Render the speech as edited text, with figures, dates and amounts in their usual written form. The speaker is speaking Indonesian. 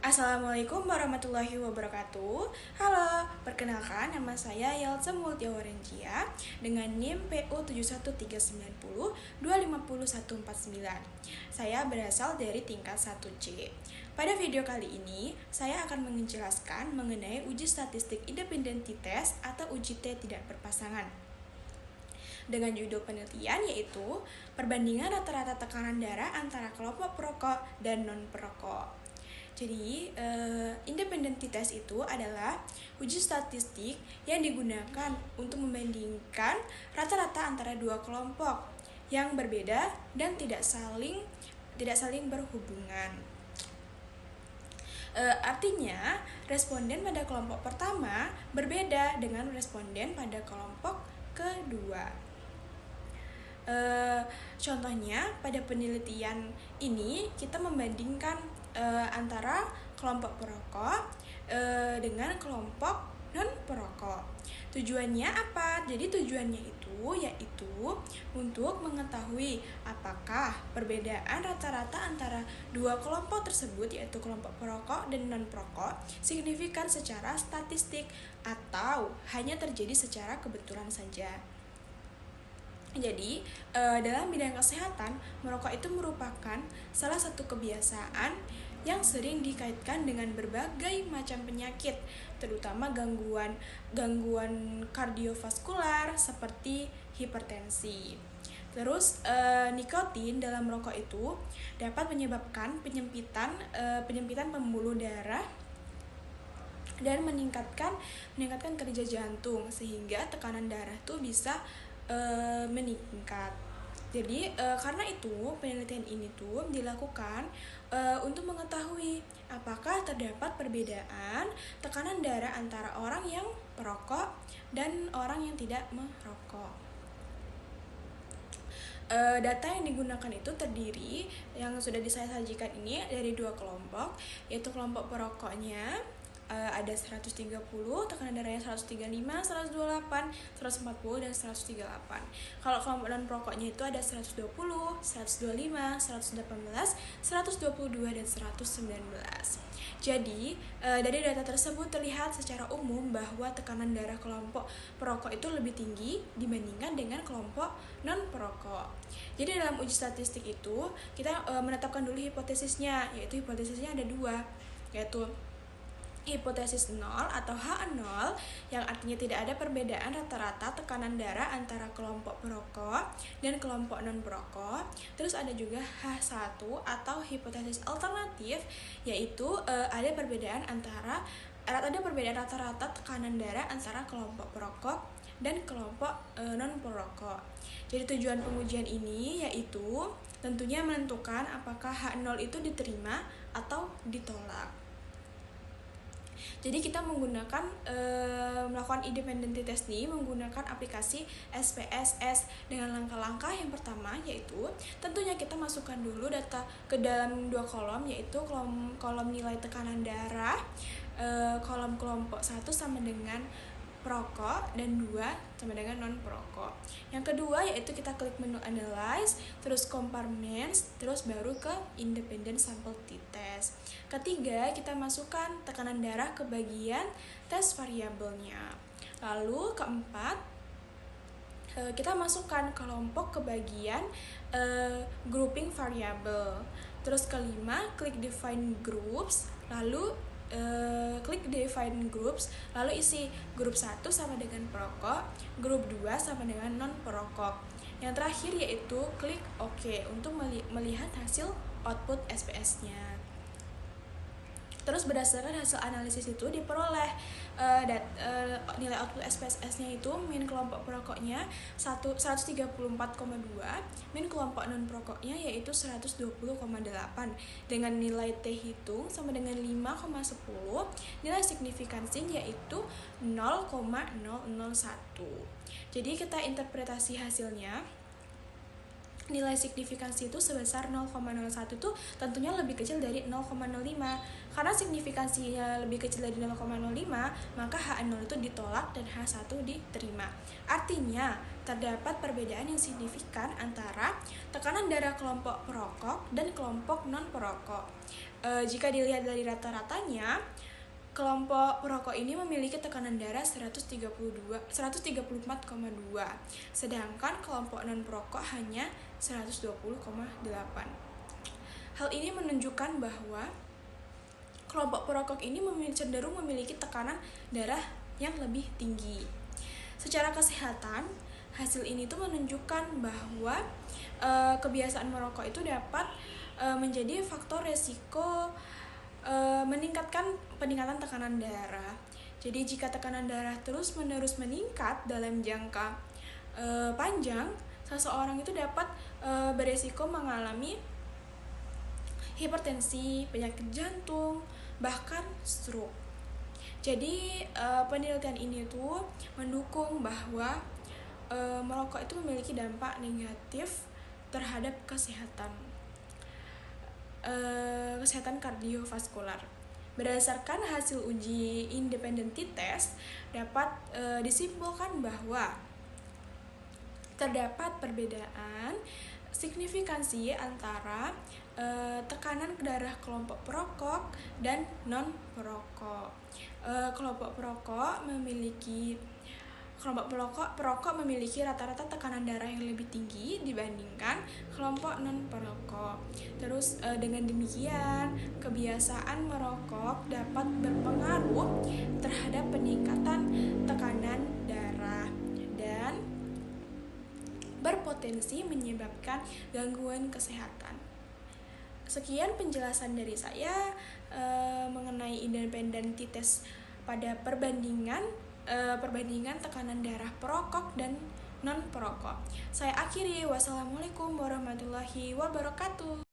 Assalamualaikum warahmatullahi wabarakatuh. Halo, perkenalkan nama saya Yelza Multiawarenjia dengan NIM PU 71390250149. Saya berasal dari tingkat 1C. Pada video kali ini, saya akan menjelaskan mengenai uji statistik independentitas atau uji T tidak berpasangan. Dengan judul penelitian yaitu perbandingan rata-rata tekanan darah antara kelompok perokok dan non-perokok. Jadi, independentitas itu adalah uji statistik yang digunakan untuk membandingkan rata-rata antara dua kelompok yang berbeda dan tidak saling berhubungan. Artinya, responden pada kelompok pertama berbeda dengan responden pada kelompok kedua. Contohnya, pada penelitian ini kita membandingkan antara kelompok perokok dengan kelompok non-perokok. Tujuannya apa? Jadi tujuannya yaitu untuk mengetahui apakah perbedaan rata-rata antara dua kelompok tersebut, yaitu kelompok perokok dan non-perokok, signifikan secara statistik atau hanya terjadi secara kebetulan saja. Jadi, dalam bidang kesehatan, merokok itu merupakan salah satu kebiasaan yang sering dikaitkan dengan berbagai macam penyakit, terutama gangguan kardiovaskular seperti hipertensi. Terus, nikotin dalam rokok itu dapat menyebabkan penyempitan pembuluh darah dan meningkatkan kerja jantung, sehingga tekanan darah tuh bisa meningkat. Jadi karena itu penelitian ini tuh dilakukan untuk mengetahui apakah terdapat perbedaan tekanan darah antara orang yang perokok dan orang yang tidak merokok. Data yang digunakan itu terdiri yang sudah saya sajikan ini dari dua kelompok, yaitu kelompok perokoknya ada 130, tekanan darahnya 135, 128, 140, dan 138. Kalau kelompok non-perokoknya itu ada 120, 125, 118, 122, dan 119. Jadi, dari data tersebut terlihat secara umum bahwa tekanan darah kelompok perokok itu lebih tinggi dibandingkan dengan kelompok non-perokok. Jadi, dalam uji statistik itu, kita menetapkan dulu hipotesisnya, yaitu hipotesisnya ada dua, yaitu hipotesis 0 atau H0 yang artinya tidak ada perbedaan rata-rata tekanan darah antara kelompok perokok dan kelompok non-perokok. Terus ada juga H1 atau hipotesis alternatif, yaitu ada perbedaan rata-rata tekanan darah antara kelompok perokok dan kelompok non-perokok. Jadi tujuan pengujian ini yaitu tentunya menentukan apakah H0 itu diterima atau ditolak. Jadi kita melakukan independentitas ini menggunakan aplikasi SPSS dengan langkah-langkah yang pertama, yaitu tentunya kita masukkan dulu data ke dalam dua kolom, yaitu kolom nilai tekanan darah, kolom kelompok 1 sama dengan perokok dan 2 sama dengan non-perokok. Yang kedua yaitu kita klik menu analyze, terus compartments, terus baru ke independent sample t-test. Ketiga, kita masukkan tekanan darah ke bagian tes variabelnya. Lalu keempat, kita masukkan kelompok ke bagian grouping variable. Terus kelima, klik define groups, lalu klik define groups, lalu isi grup 1 sama dengan perokok, grup 2 sama dengan non-perokok. Yang terakhir yaitu klik OK untuk melihat hasil output SPS-nya. Terus berdasarkan hasil analisis itu diperoleh nilai output SPSS-nya itu min kelompok perokoknya 134,2, min kelompok non-perokoknya yaitu 120,8, dengan nilai T hitung sama dengan 5,10, nilai signifikansinya yaitu 0,001. Jadi kita interpretasi hasilnya, nilai signifikansi itu sebesar 0,01 itu tentunya lebih kecil dari 0,05. Karena signifikansinya lebih kecil dari 0,05, maka H0 itu ditolak dan H1 diterima. Artinya, terdapat perbedaan yang signifikan antara tekanan darah kelompok perokok dan kelompok non-perokok. Jika dilihat dari rata-ratanya, kelompok perokok ini memiliki tekanan darah 134,2, sedangkan kelompok non-perokok hanya 120,8. Hal ini menunjukkan bahwa kelompok perokok ini cenderung memiliki tekanan darah yang lebih tinggi. Secara kesehatan, hasil ini tuh menunjukkan bahwa kebiasaan merokok itu dapat menjadi faktor resiko peningkatan tekanan darah. Jadi jika tekanan darah terus-menerus meningkat dalam jangka panjang, seseorang itu dapat beresiko mengalami hipertensi, penyakit jantung, bahkan stroke. Jadi penelitian ini tuh mendukung bahwa merokok itu memiliki dampak negatif terhadap kesehatan kardiovaskular. Berdasarkan hasil uji independent test, dapat disimpulkan bahwa terdapat perbedaan signifikansi antara tekanan darah kelompok perokok dan non-perokok. Kelompok perokok memiliki rata-rata tekanan darah yang lebih tinggi dibandingkan kelompok non-perokok. Terus dengan demikian, kebiasaan merokok dapat berpengaruh terhadap peningkatan tekanan darah dan berpotensi menyebabkan gangguan kesehatan. Sekian penjelasan dari saya mengenai independent test pada perbandingan tekanan darah perokok dan non-perokok. Saya akhiri, wassalamualaikum warahmatullahi wabarakatuh.